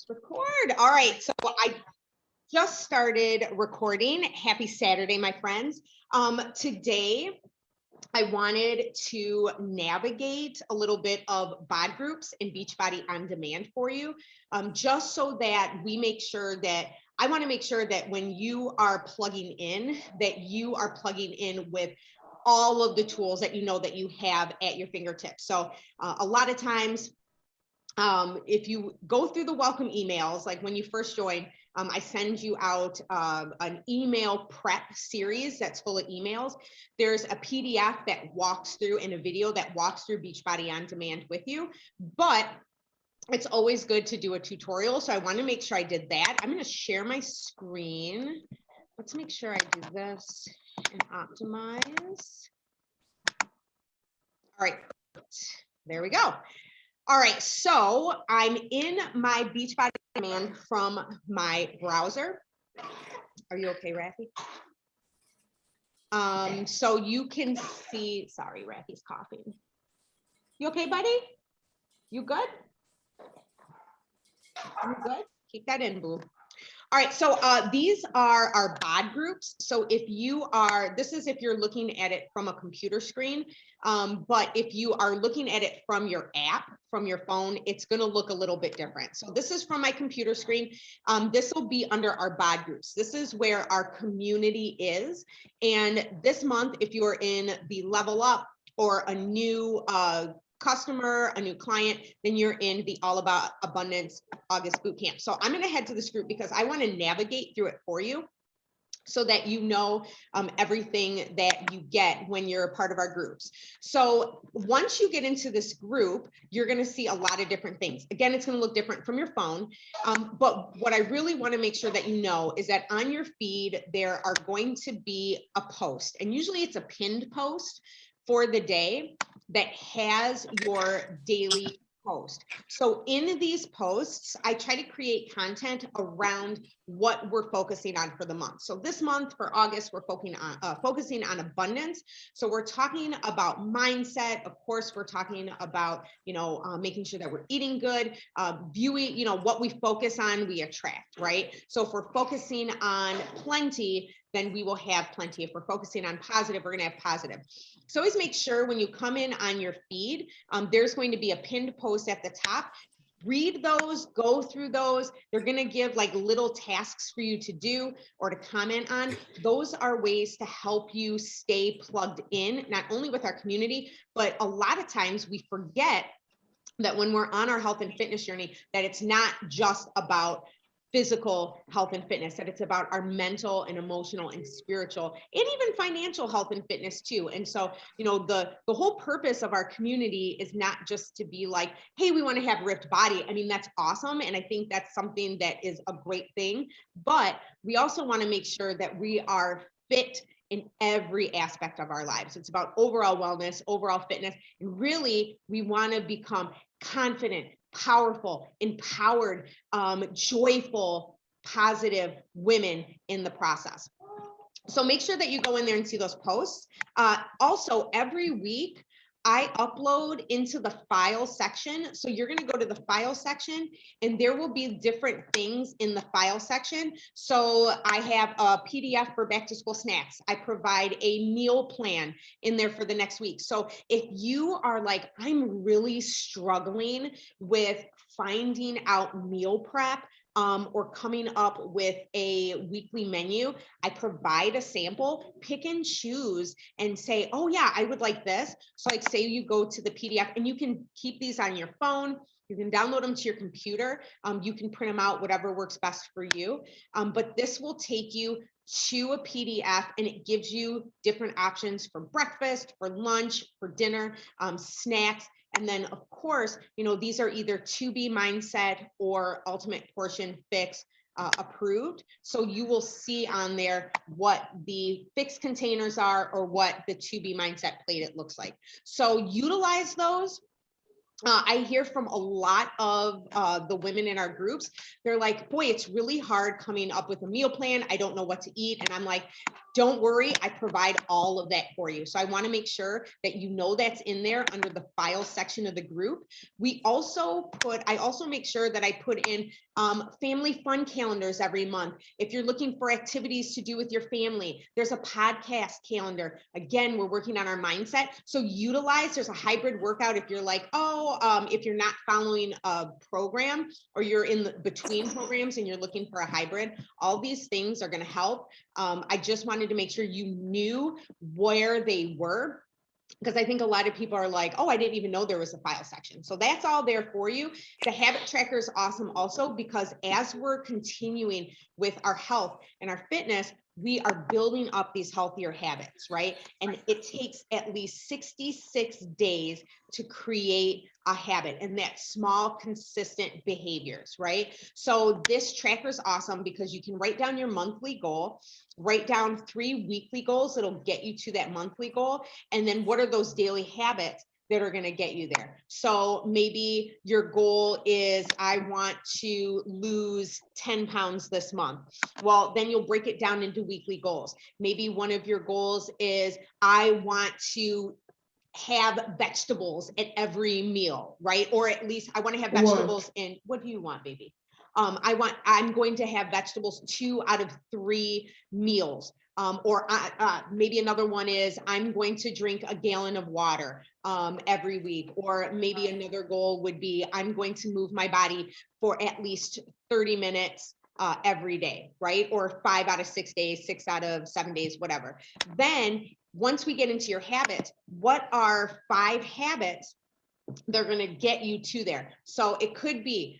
Record. All right. So I just started recording. Happy Saturday, my friends. Today I wanted to navigate a little bit of bod groups and Beachbody on demand for you, just so that we make sure that I want to make sure that when you are plugging in, that you are plugging in with all of the tools that you know that you have at your fingertips. So a lot of times, if you go through the welcome emails, like when you first join, I send you out an email prep series that's full of emails. There's a PDF that walks through and a video that walks through Beachbody on demand with you, but it's always good to do a tutorial. So I want to make sure I did that. I'm going to share my screen. Let's make sure I do this and optimize. All right, there we go. All right, so I'm in my Beachbody on demand from my browser. Are you okay, Rafi? So you can see, sorry, Rafi's coughing. You okay, buddy? You good? You good? Keep that in, boo. All right, so these are our bod groups. So if you are, this is if you're looking at it from a computer screen, but if you are looking at it from your app, from your phone, it's gonna look a little bit different. So this is from my computer screen. This will be under our bod groups. This is where our community is. And this month, if you're in the Level Up or a new customer, a new client, then you're in the All About Abundance August Bootcamp. So I'm going to head to this group because I want to navigate through it for you so that you know everything that you get when you're a part of our groups. So once you get into this group, you're going to see a lot of different things. Again, it's going to look different from your phone. But what I really want to make sure that you know is that on your feed, there are going to be a post, and usually it's a pinned post for the day that has your daily post. So in these posts, I try to create content around what we're focusing on for the month. So this month for August, we're focusing on abundance. So we're talking about mindset. Of course, we're talking about, making sure that we're eating good, viewing, what we focus on, we attract, right? So if we're focusing on plenty, then we will have plenty. If we're focusing on positive, we're going to have positive. So always make sure when you come in on your feed, there's going to be a pinned post at the top. Read those, go through those. They're going to give like little tasks for you to do or to comment on. Those are ways to help you stay plugged in, not only with our community, but a lot of times we forget that when we're on our health and fitness journey, that it's not just about physical health and fitness, that it's about our mental and emotional and spiritual and even financial health and fitness too. And so, the whole purpose of our community is not just to be like, hey, we want to have ripped body. I mean, that's awesome. And I think that's something that is a great thing, but we also want to make sure that we are fit in every aspect of our lives. It's about overall wellness, overall fitness, and really we want to become confident, powerful, empowered, joyful, positive women in the process. So make sure that you go in there and see those posts. Also, every week, I upload into the file section. So you're going to go to the file section and there will be different things in the file section. So I have a PDF for back to school snacks. I provide a meal plan in there for the next week. So if you are like, I'm really struggling with finding out meal prep, or coming up with a weekly menu, I provide a sample, pick and choose and say, oh yeah, I would like this. So like say you go to the PDF and you can keep these on your phone, you can download them to your computer, you can print them out, whatever works best for you. But this will take you to a PDF and it gives you different options for breakfast, for lunch, for dinner, snacks. And then of course, these are either 2B Mindset or Ultimate Portion Fix approved. So you will see on there what the fixed containers are or what the 2B Mindset plate it looks like. So utilize those. I hear from a lot of the women in our groups. They're like, boy, it's really hard coming up with a meal plan. I don't know what to eat. And I'm like, don't worry, I provide all of that for you. So I want to make sure that you know that's in there under the file section of the group. I also make sure that I put in family fun calendars every month. If you're looking for activities to do with your family, there's a podcast calendar. Again, we're working on our mindset. So there's a hybrid workout if you're like, if you're not following a program or you're in between programs and you're looking for a hybrid, all these things are going to help. I just wanted to make sure you knew where they were, because I think a lot of people are like, oh, I didn't even know there was a file section. So that's all there for you. The habit tracker is awesome also, because as we're continuing with our health and our fitness, we are building up these healthier habits, right? And it takes at least 66 days to create a habit, and that's small, consistent behaviors, right? So this tracker is awesome because you can write down your monthly goal, write down 3 weekly goals that'll get you to that monthly goal, and then what are those daily habits that are going to get you there. So maybe your goal is, I want to lose 10 pounds this month. Well, then you'll break it down into weekly goals. Maybe one of your goals is, I want to have vegetables at every meal, right? Or at least I want to have vegetables in, what do you want, baby? I'm going to have vegetables 2 out of 3 meals. Or maybe another one is, I'm going to drink a gallon of water every week. Or maybe another goal would be, I'm going to move my body for at least 30 minutes every day, right? Or 5 out of 6 days, 6 out of 7 days, whatever. Then once we get into your habits, what are 5 habits they're going to get you to there? So it could be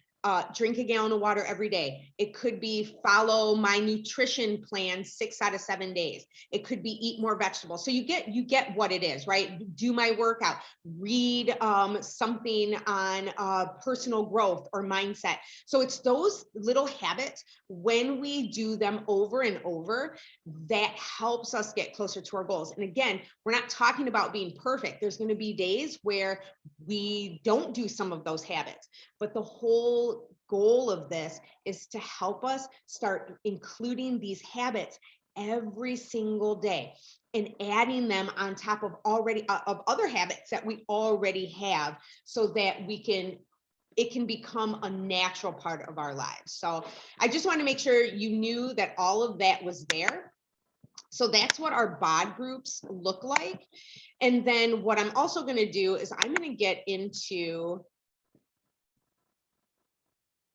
drink a gallon of water every day. It could be follow my nutrition plan 6 out of 7 days. It could be eat more vegetables. So you get what it is, right? Do my workout, read something on personal growth or mindset. So it's those little habits, when we do them over and over, that helps us get closer to our goals. And again, we're not talking about being perfect. There's going to be days where we don't do some of those habits, but the whole goal of this is to help us start including these habits every single day and adding them on top of other habits that we already have, so that it can become a natural part of our lives. So I just want to make sure you knew that all of that was there. So that's what our BOD groups look like. And then what I'm also going to do is I'm going to get into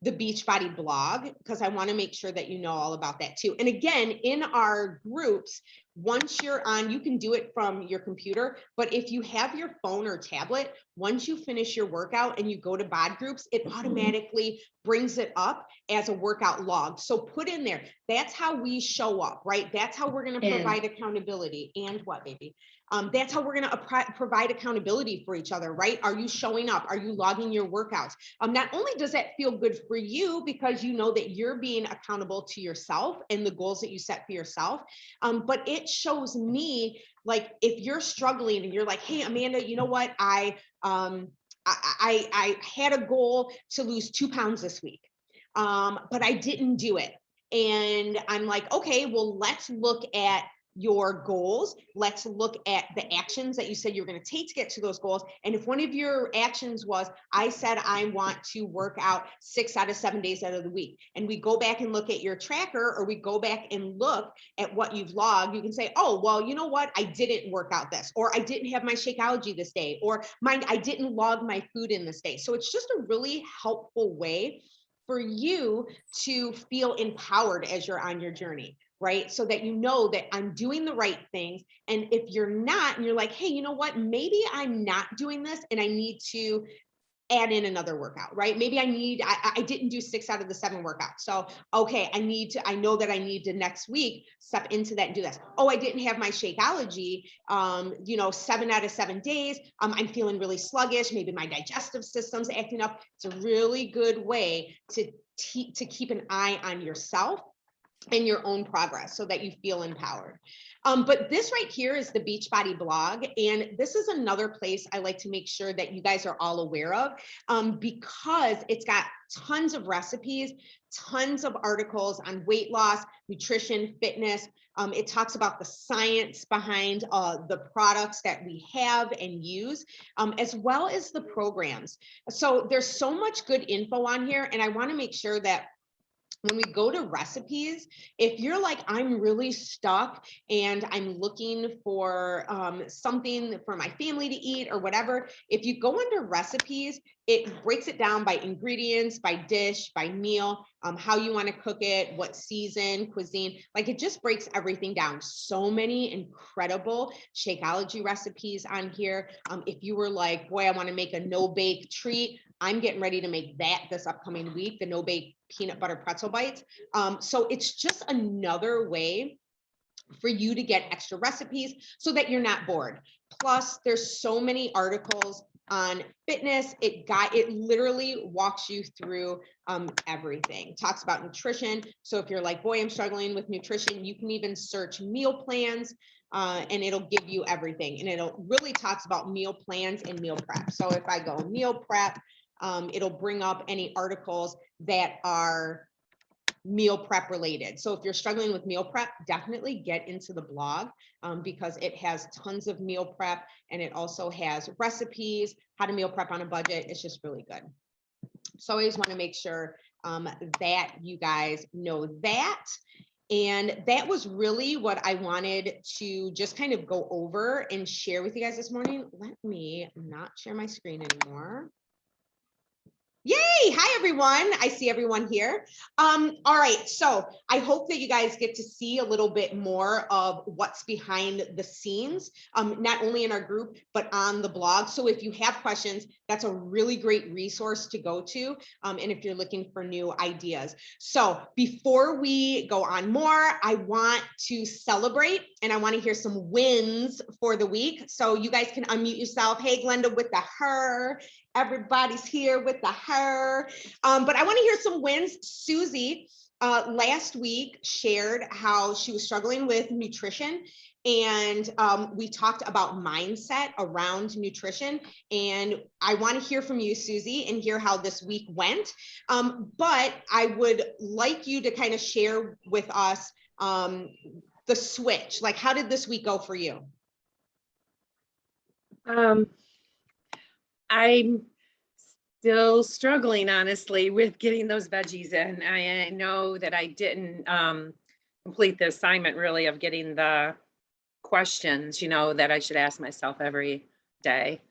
the Beachbody blog, because I want to make sure that you know all about that too. And again, in our groups, once you're on, you can do it from your computer, but if you have your phone or tablet, once you finish your workout and you go to BOD groups, it automatically brings it up as a workout log. So put in there, that's how we show up, right? That's how we're going to provide accountability. And what, baby? That's how we're going to provide accountability for each other, right? Are you showing up? Are you logging your workouts? Not only does that feel good for you, because you know that you're being accountable to yourself and the goals that you set for yourself, but it shows me, like, if you're struggling and you're like, hey, Amanda, you know what? I had a goal to lose 2 pounds this week, but I didn't do it. And I'm like, okay, well, let's look at your goals. Let's look at the actions that you said you're going to take to get to those goals. And if one of your actions was, I said I want to work out 6 out of 7 days out of the week, and we go back and look at your tracker, or we go back and look at what you've logged, you can say, oh, well, you know what? I didn't work out this, or I didn't have my Shakeology this day, or I didn't log my food in this day. So it's just a really helpful way for you to feel empowered as you're on your journey, right? So that you know that I'm doing the right things. And if you're not, and you're like, hey, you know what? Maybe I'm not doing this and I need to add in another workout, right? Maybe I didn't do 6 out of the 7 workouts. So, okay, I know that I need to next week step into that and do this. Oh, I didn't have my Shakeology, 7 out of 7 days. I'm feeling really sluggish. Maybe my digestive system's acting up. It's a really good way to keep an eye on yourself and your own progress so that you feel empowered. But this right here is the Beachbody blog. And this is another place I like to make sure that you guys are all aware of, because it's got tons of recipes, tons of articles on weight loss, nutrition, fitness. It talks about the science behind the products that we have and use, as well as the programs. So there's so much good info on here. And I want to make sure that when we go to recipes, if you're like, I'm really stuck and I'm looking for something for my family to eat or whatever, if you go under recipes, it breaks it down by ingredients, by dish, by meal, how you want to cook it, what season, cuisine, like it just breaks everything down. So many incredible Shakeology recipes on here. If you were like, boy, I want to make a no-bake treat, I'm getting ready to make that this upcoming week, the no-bake peanut butter pretzel bites. So it's just another way for you to get extra recipes so that you're not bored. Plus, there's so many articles on fitness. It literally walks you through everything. Talks about nutrition. So if you're like, boy, I'm struggling with nutrition, you can even search meal plans. And it'll give you everything. And it'll really talks about meal plans and meal prep. So if I go meal prep, it'll bring up any articles that are meal prep related. So if you're struggling with meal prep, definitely get into the blog, because it has tons of meal prep, and it also has recipes, how to meal prep on a budget. It's just really good. So I always want to make sure that you guys know that. And that was really what I wanted to just kind of go over and share with you guys this morning. Let me not share my screen anymore. Yay! Hi, everyone. I see everyone here. All right. So I hope that you guys get to see a little bit more of what's behind the scenes, not only in our group, but on the blog. So if you have questions, that's a really great resource to go to. And if you're looking for new ideas. So before we go on more, I want to celebrate and I want to hear some wins for the week. So you guys can unmute yourself. Hey, Glenda with the her. Everybody's here with the her. But I want to hear some wins. Susie last week shared how she was struggling with nutrition. And we talked about mindset around nutrition. And I want to hear from you, Susie, and hear how this week went. But I would like you to kind of share with us the switch. Like, how did this week go for you? I'm still struggling, honestly, with getting those veggies in. I know that I didn't complete the assignment really of getting the questions, you know, that I should ask myself every day.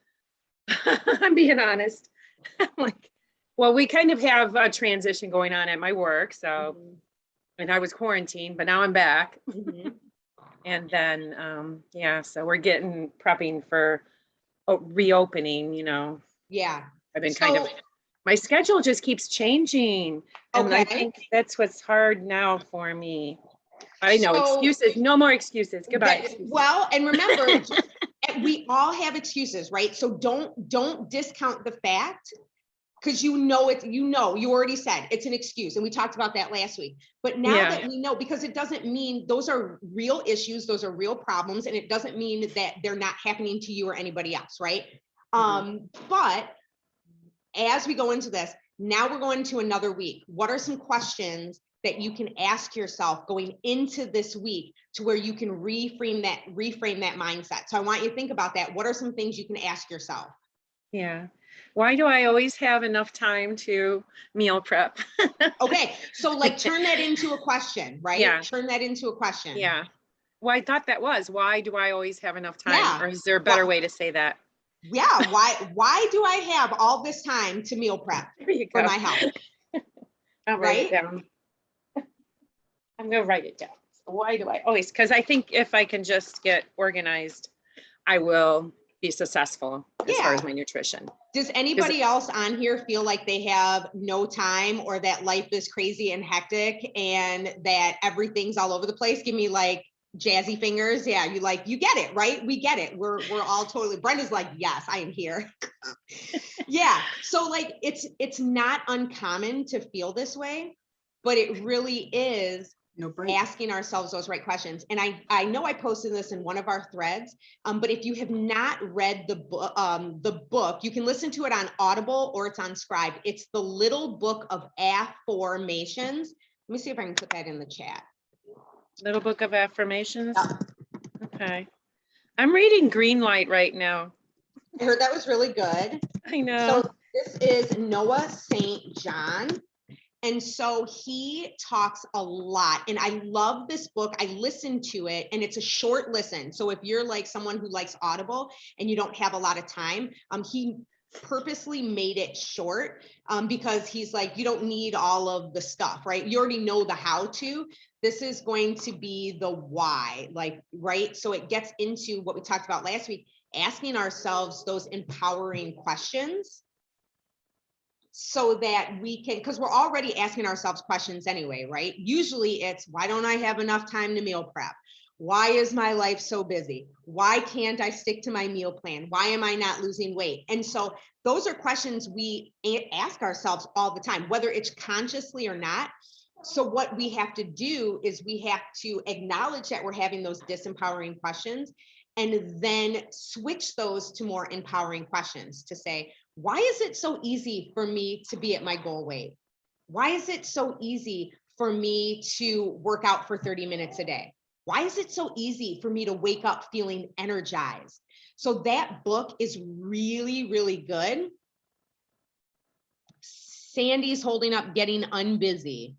I'm being honest. Like, well, we kind of have a transition going on at my work. So, and I was quarantined, but now I'm back. And then, yeah, so we're prepping for reopening, you know. Yeah. I've been my schedule just keeps changing. And I think that's what's hard now for me. I know, excuses, no more excuses. Goodbye. Excuses. Well, and remember, we all have excuses, right? So don't discount the fact, because you already said it's an excuse. And we talked about that last week. But now that we know, because it doesn't mean those are real issues, those are real problems, and it doesn't mean that they're not happening to you or anybody else, right? But as we go into this, now we're going to another week. What are some questions that you can ask yourself going into this week to where you can reframe that mindset? So I want you to think about that. What are some things you can ask yourself? Yeah. Why do I always have enough time to meal prep? Okay. So like turn that into a question, right? Yeah. Turn that into a question. Yeah. Well, I thought that was, why do I always have enough time? Yeah. Or is there a better way to say that? Yeah. Why do I have all this time to meal prep for my health? I'll write it down. I'm going to write it down. So why do I always, because I think if I can just get organized, I will be successful as far as my nutrition. Does anybody else on here feel like they have no time, or that life is crazy and hectic and that everything's all over the place? Give me like jazzy fingers. Yeah, you get it, right? We get it. We're all totally. Brenda's like, yes, I am here. Yeah. So like it's not uncommon to feel this way, but it really is No break. asking ourselves those right questions. And I know I posted this in one of our threads, but if you have not read the book, you can listen to it on Audible or it's on Scribe. It's The Little Book of Affirmations. Let me see if I can put that in the chat. Little Book of Affirmations. Okay. I'm reading Greenlight right now. I heard that was really good. I know. So this is Noah St. John. And so he talks a lot, and I love this book. I listened to it, and it's a short listen. So if you're like someone who likes Audible and you don't have a lot of time, he purposely made it short because he's like, you don't need all of the stuff, right? You already know the how to. This is going to be the why, like, right? So it gets into what we talked about last week, asking ourselves those empowering questions, so that we can, because we're already asking ourselves questions anyway, right? Usually it's, why don't I have enough time to meal prep? Why is my life so busy? Why can't I stick to my meal plan? Why am I not losing weight? And so those are questions we ask ourselves all the time, whether it's consciously or not. So what we have to do is we have to acknowledge that we're having those disempowering questions, and then switch those to more empowering questions to say, why is it so easy for me to be at my goal weight? Why is it so easy for me to work out for 30 minutes a day? Why is it so easy for me to wake up feeling energized? So that book is really, really good. Sandy's holding up Getting Unbusy.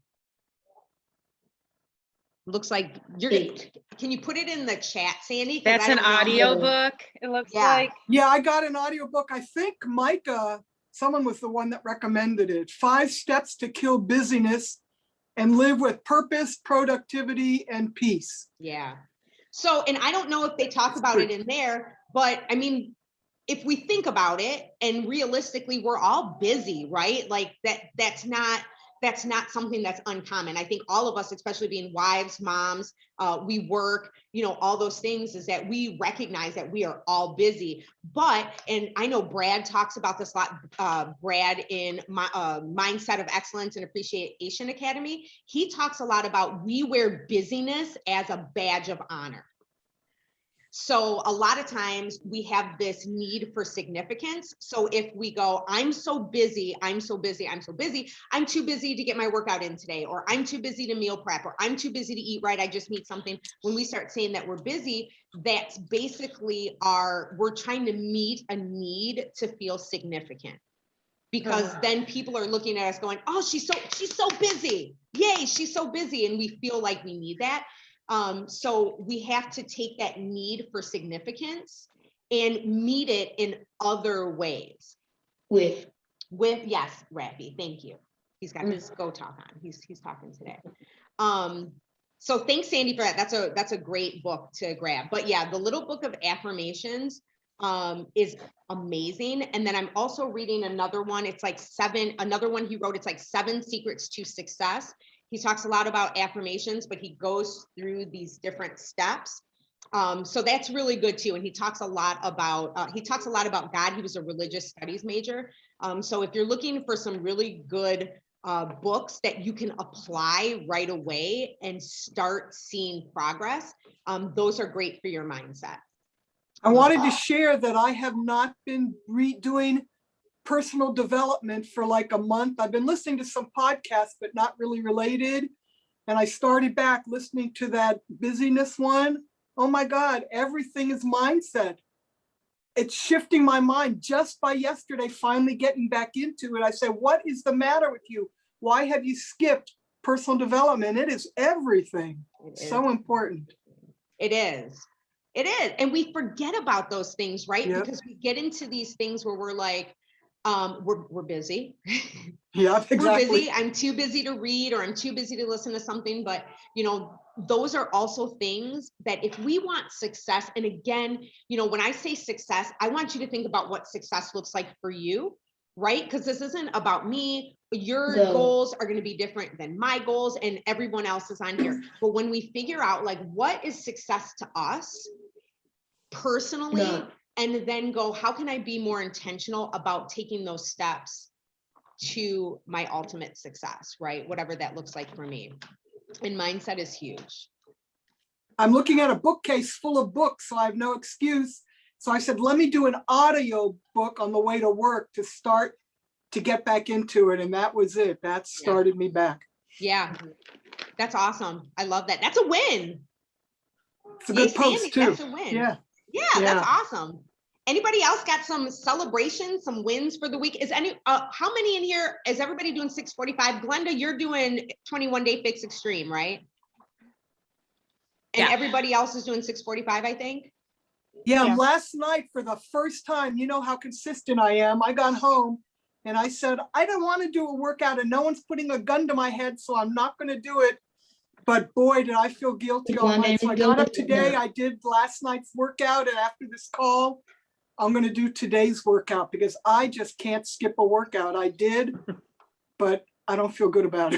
Looks like you're gonna, can you put it in the chat, Sandy? That's an audio book, it looks like. Yeah, I got an audiobook. I think Micah, someone was the one that recommended it. 5 Steps to Kill Busyness and Live with Purpose, Productivity, and Peace. Yeah. So, and I don't know if they talk about it in there, but I mean, if we think about it, and realistically, we're all busy, right? Like that's not something that's uncommon. I think all of us, especially being wives, moms, we work, all those things, is that we recognize that we are all busy. But, and I know Brad talks about this a lot, Brad in my Mindset of Excellence and Appreciation Academy, he talks a lot about we wear busyness as a badge of honor. So a lot of times we have this need for significance. So if we go, I'm so busy, I'm too busy to get my workout in today, or I'm too busy to meal prep, or I'm too busy to eat right, I just need something. When we start saying that we're busy, that's basically we're trying to meet a need to feel significant. Because then people are looking at us going, oh, she's so busy. Yay, she's so busy. And we feel like we need that. So we have to take that need for significance and meet it in other ways. With yes, Rafi, thank you. He's got his Go Talk on. He's talking today. So thanks, Sandy, for that. That's a great book to grab. But yeah, The Little Book of Affirmations is amazing. And then I'm also reading another one. It's like another one he wrote. It's like 7 Secrets to Success. He talks a lot about affirmations, but he goes through these different steps. So that's really good too. And he talks a lot about God. He was a religious studies major. So if you're looking for some really good books that you can apply right away and start seeing progress, those are great for your mindset. I wanted to share that I have not been redoing personal development for like a month. I've been listening to some podcasts, but not really related. And I started back listening to that busyness one. Oh my God, everything is mindset. It's shifting my mind just by yesterday, finally getting back into it. I said, what is the matter with you? Why have you skipped personal development? It is everything. So important. It is. It is. And we forget about those things, right? Yep. Because we get into these things where we're like, we're busy. Yeah, exactly. We're busy. I'm too busy to read, or I'm too busy to listen to something. But, those are also things that if we want success, and again, when I say success, I want you to think about what success looks like for you, right? Because this isn't about me. Your goals are going to be different than my goals and everyone else is on here. But when we figure out like, what is success to us personally, and then go, how can I be more intentional about taking those steps to my ultimate success, right? Whatever that looks like for me. And mindset is huge. I'm looking at a bookcase full of books, so I have no excuse. So I said, let me do an audio book on the way to work to start to get back into it. And that was it. That started me back. Yeah, that's awesome. I love that. That's a win. It's a Yay, good post Sandy, too. that's a win. Yeah. Yeah, Yeah. that's awesome. Anybody else got some celebrations, some wins for the week? Is how many in here, is everybody doing 645? Glenda, you're doing 21 Day Fix Extreme, right? And Yeah. everybody else is doing 645, I think. Yeah, Yeah. last night for the first time, you know how consistent I am. I got home and I said, I don't want to do a workout and no one's putting a gun to my head, so I'm not going to do it. But boy, did I feel guilty all night. So I got up today, I did last night's workout, and after this call, I'm going to do today's workout because I just can't skip a workout. I did, but I don't feel good about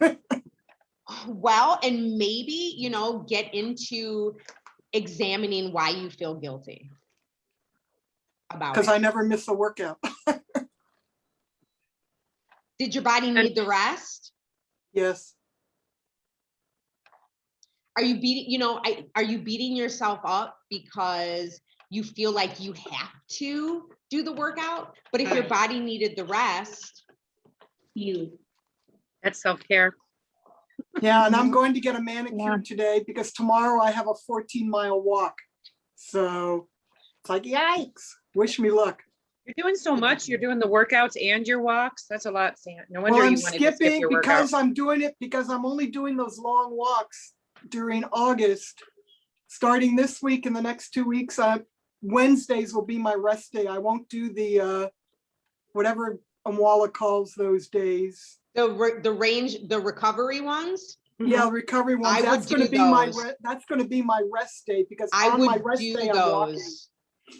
it. Well, and maybe, get into examining why you feel guilty about Because it. I never miss a workout. Did your body need the rest? Yes. Are you beating yourself up because you feel like you have to do the workout? But if your body needed the rest, That's self-care. Yeah, and I'm going to get a manicure today because tomorrow I have a 14-mile walk. So it's like, yikes, wish me luck. You're doing so much. You're doing the workouts and your walks. That's a lot, Sam. No wonder Well, I'm you wanted to skip skipping your workout. because I'm doing it because I'm only doing those long walks during August. Starting this week and the next 2 weeks, Wednesdays will be my rest day. I won't do the whatever Amwala calls those days. the recovery ones, Yeah, recovery ones. I would That's going to do be my those. That's going to be my rest day because I on my would rest do day I'm walking. those.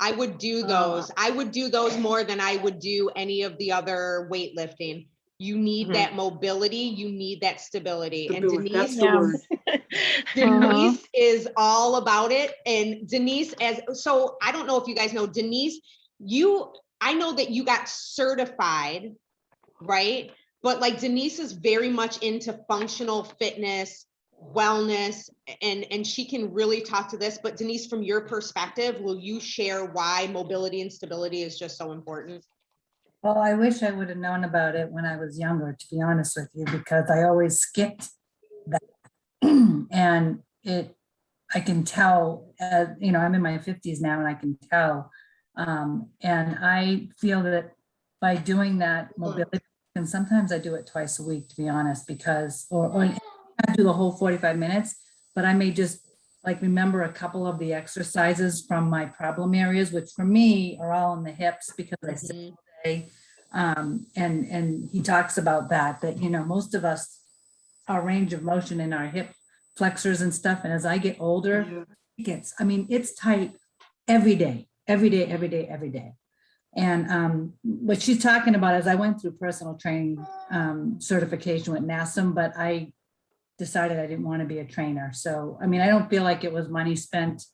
I would do those. I would do those more than I would do any of the other weightlifting. You need that mobility. You need that stability. Stability, And that's the word. Denise is all about it. And Denise, so I don't know if you guys know, Denise, I know that you got certified, right? But like Denise is very much into functional fitness, wellness, and she can really talk to this. But Denise, from your perspective, will you share why mobility and stability is just so important? Well, I wish I would have known about it when I was younger, to be honest with you, because I always skipped that. And I can tell, I'm in my 50s now and I can tell. And I feel that by doing that mobility, and sometimes I do it twice a week, to be honest, because, or I do the whole 45 minutes, but I may just like remember a couple of the exercises from my problem areas, which for me are all in the hips because I sit all day. And he talks about that, most of us, our range of motion in our hip flexors and stuff. And as I get older, it's tight every day. And what she's talking about is I went through personal training certification with NASM, but I decided I didn't want to be a trainer. So, I don't feel like it was money spent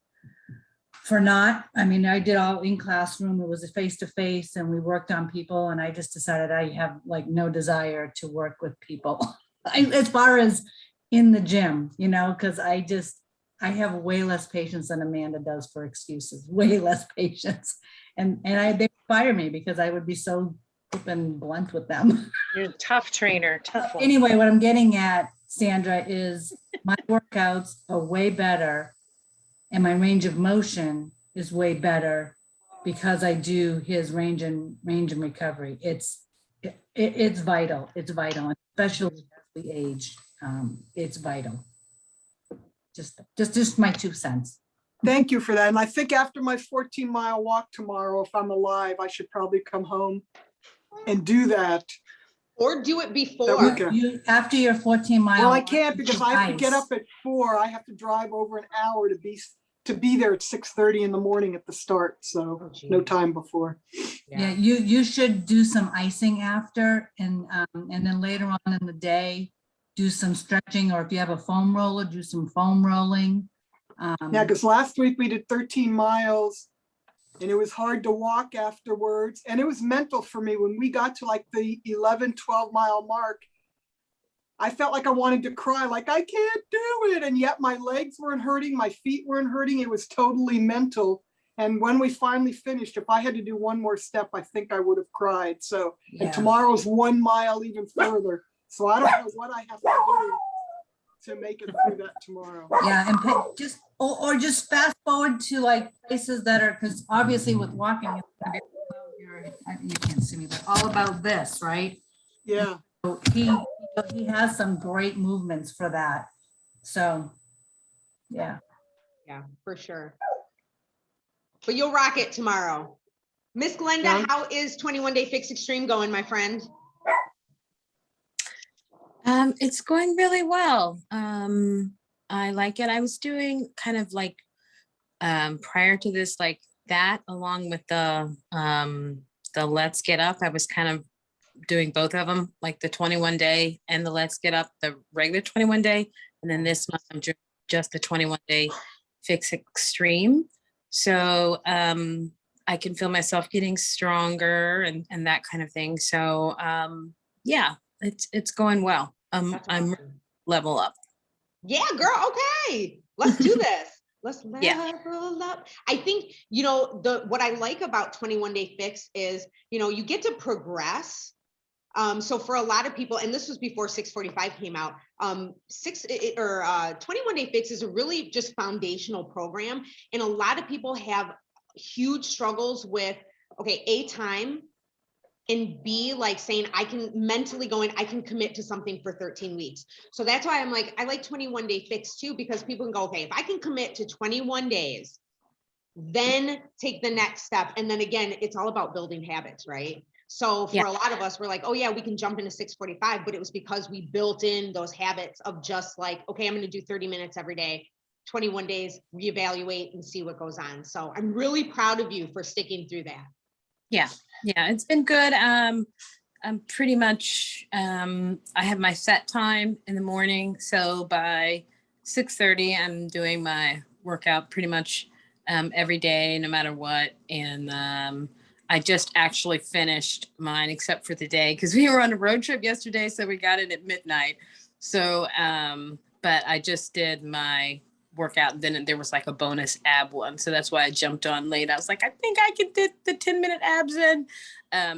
for not. I did all in classroom. It was a face-to-face and we worked on people. And I just decided I have like no desire to work with people as far as in the gym, because I have way less patience than Amanda does for excuses, way less patience. And they fire me because I would be so flippin' blunt with them. You're a tough trainer, tough one. Anyway, what I'm getting at, Sandra, is my workouts are way better and my range of motion is way better because I do his range and recovery. It's vital. It's vital, especially as we age. It's vital. Just my 2 cents. Thank you for that. And I think after my 14-mile walk tomorrow, if I'm alive, I should probably come home and do that. Or do it before. That After your 14-mile. Well, I can't because I have to get up at 4. I have to drive over an hour to be there at 6:30 in the morning at the start. So no time before. Yeah, you should do some icing after and then later on in the day, do some stretching, or if you have a foam roller, do some foam rolling. Yeah, because last week we did 13 miles and it was hard to walk afterwards. And it was mental for me when we got to like the 11, 12-mile mark. I felt like I wanted to cry, like I can't do it. And yet my legs weren't hurting, my feet weren't hurting. It was totally mental. And when we finally finished, if I had to do one more step, I think I would have cried. So, and Yeah. tomorrow's 1 mile even further. So I don't know what I have to do to make it through that tomorrow. Yeah, and just, or just fast forward to like places that are, because obviously with walking, you can't see me, but all about this, right? Yeah. So he has some great movements for that. So, yeah. Yeah, for sure. But you'll rock it tomorrow. Miss Glenda, Yeah. how is 21 Day Fix Extreme going, my friend? It's going really well. I like it. I was doing kind of like prior to this, like that, along with the Let's Get Up. I was kind of doing both of them, like the 21 day and the Let's Get Up, the regular 21 day. And then this month I'm just the 21 Day Fix Extreme. So I can feel myself getting stronger and that kind of thing. So yeah, it's going well. That's I'm awesome. level up. Yeah, girl. Okay, let's do this. Let's Yeah. level up. I think, what I like about 21 Day Fix is, you get to progress. So for a lot of people, and this was before 645 came out, 21 Day Fix is a really just foundational program. And a lot of people have huge struggles with, okay, time, and B, like saying I can mentally go in, I can commit to something for 13 weeks. So that's why I'm like, I like 21 Day Fix too, because people can go, okay, if I can commit to 21 days, then take the next step. And then again, it's all about building habits, right? So for a lot of us, we're like, oh yeah, we can jump into 645, but it was because we built in those habits of just like, okay, I'm going to do 30 minutes every day, 21 days, reevaluate and see what goes on. So I'm really proud of you for sticking through that. Yeah, it's been good. I'm pretty much, I have my set time in the morning. So by 6:30, I'm doing my workout pretty much every day, no matter what. And I just actually finished mine, except for the day, because we were on a road trip yesterday. So we got in at midnight. So, but I just did my workout, and then there was like a bonus ab one, so that's why I jumped on late. I was like, I think I could get the 10-minute abs in,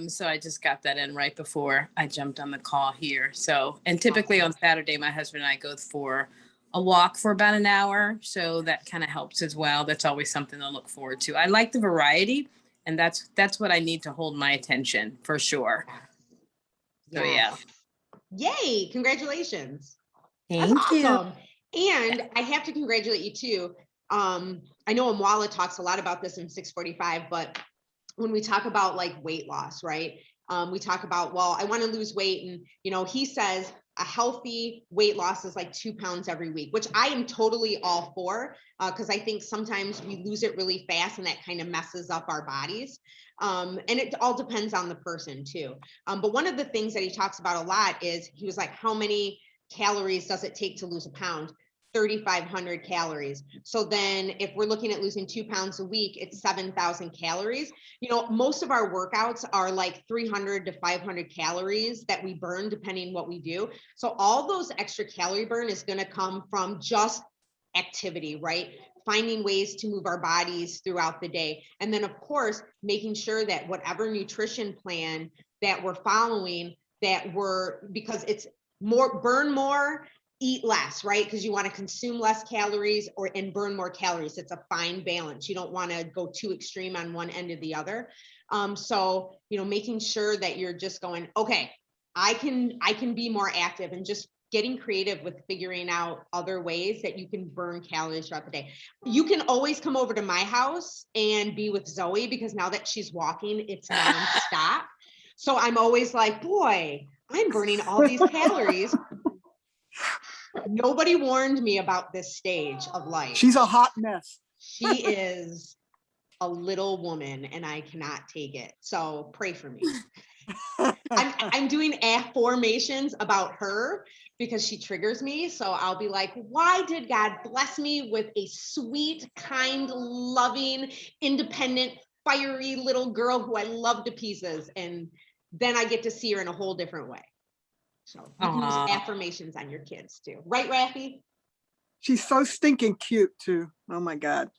so I just got that in right before I jumped on the call here. So, and typically on Saturday my husband and I go for a walk for about an hour, so that kind of helps as well. That's always something to look forward to. I like the variety, and that's what I need to hold my attention for sure. So yeah, Yay, congratulations. thank That's you. awesome. And I have to congratulate you too. I know Amwala talks a lot about this in 645, but when we talk about like weight loss, right? We talk about, well, I want to lose weight. And, he says a healthy weight loss is like 2 pounds every week, which I am totally all for, because I think sometimes we lose it really fast and that kind of messes up our bodies. And it all depends on the person too. But one of the things that he talks about a lot is he was like, how many calories does it take to lose a pound? 3,500 calories. So then if we're looking at losing 2 pounds a week, it's 7,000 calories. Most of our workouts are like 300 to 500 calories that we burn depending what we do. So all those extra calorie burn is going to come from just activity, right? Finding ways to move our bodies throughout the day. And then of course, making sure that whatever nutrition plan that we're following, because it's burn more, eat less, right? Because you want to consume less calories and burn more calories. It's a fine balance. You don't want to go too extreme on one end or the other. So, making sure that you're just going, okay, I can be more active, and just getting creative with figuring out other ways that you can burn calories throughout the day. You can always come over to my house and be with Zoe, because now that she's walking, it's nonstop. So I'm always like, boy, I'm burning all these calories. Nobody warned me about this stage of life. She's a hot mess. She is a little woman and I cannot take it. So pray for me. I'm doing affirmations about her because she triggers me. So I'll be like, why did God bless me with a sweet, kind, loving, independent, fiery little girl who I love to pieces? And then I get to see her in a whole different way. So you can use Aw. affirmations on your kids too. Right, Rafi? She's so stinking cute too. Oh my God.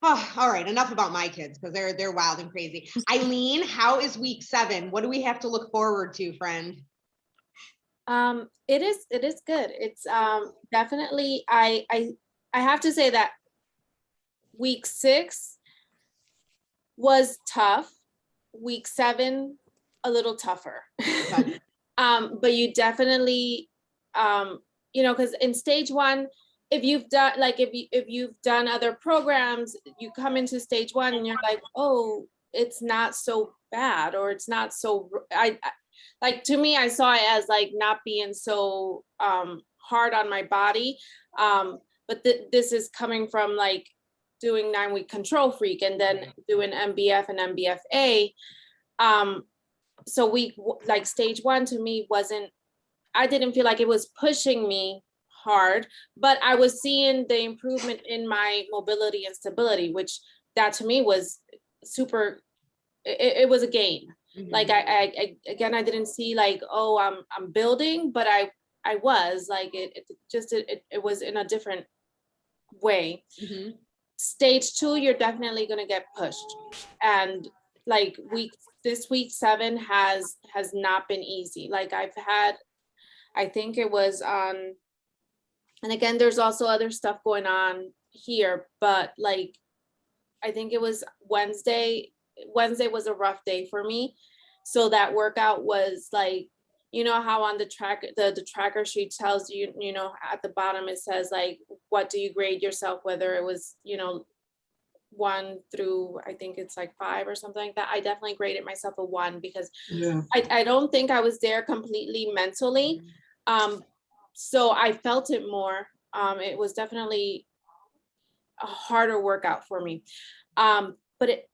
Oh, all right. Enough about my kids because they're wild and crazy. Eileen, how is week 7? What do we have to look forward to, friend? It is good. It's definitely I have to say that week 6 was tough. Week 7 a little tougher. Okay. But you definitely because in stage 1, if you've done if you've done other programs, you come into stage 1 and you're like, oh, it's not so bad, or it's not so like, to me, I saw it as like not being so hard on my body. But this is coming from like doing 9-week control freak and then doing MBF and MBFA. So like stage 1 to me I didn't feel like it was pushing me hard, but I was seeing the improvement in my mobility and stability, which that to me was super, it was a gain. Like I again, I didn't see like, oh, I'm building, but I was like, it was in a different way. Mhm. Stage 2, you're definitely going to get pushed. And like this week 7 has not been easy. Like I think it was on, and again, there's also other stuff going on here, but like, I think it was Wednesday was a rough day for me. So that workout was like, you know how on the tracker sheet tells you, at the bottom, it says like, what do you grade yourself? Whether it was, 1 through, I think it's like 5 or something like that. I definitely graded myself a 1 because Yeah. I don't think I was there completely mentally. So I felt it more. It was definitely a harder workout for me. But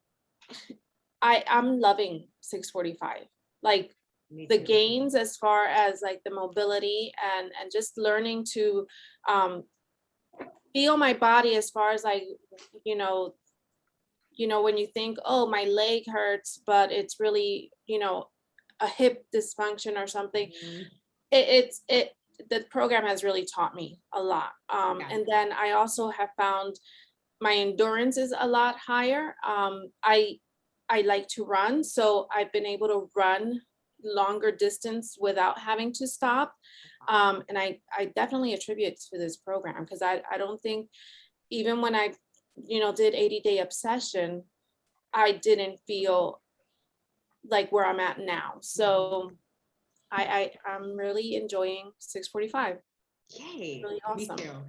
I'm loving 645. Like Me the too. gains as far as like the mobility and just learning to feel my body as far as like, when you think, oh, my leg hurts, but it's really, a hip dysfunction or something. Mhm. The program has really taught me a lot. Yeah. And then I also have found my endurance is a lot higher. I like to run, so I've been able to run longer distance without having to stop. And I definitely attribute it to this program, because I don't think, even when I, did 80-day obsession, I didn't feel like where I'm at now. So I'm really enjoying 645. Yay. Really awesome. Me too.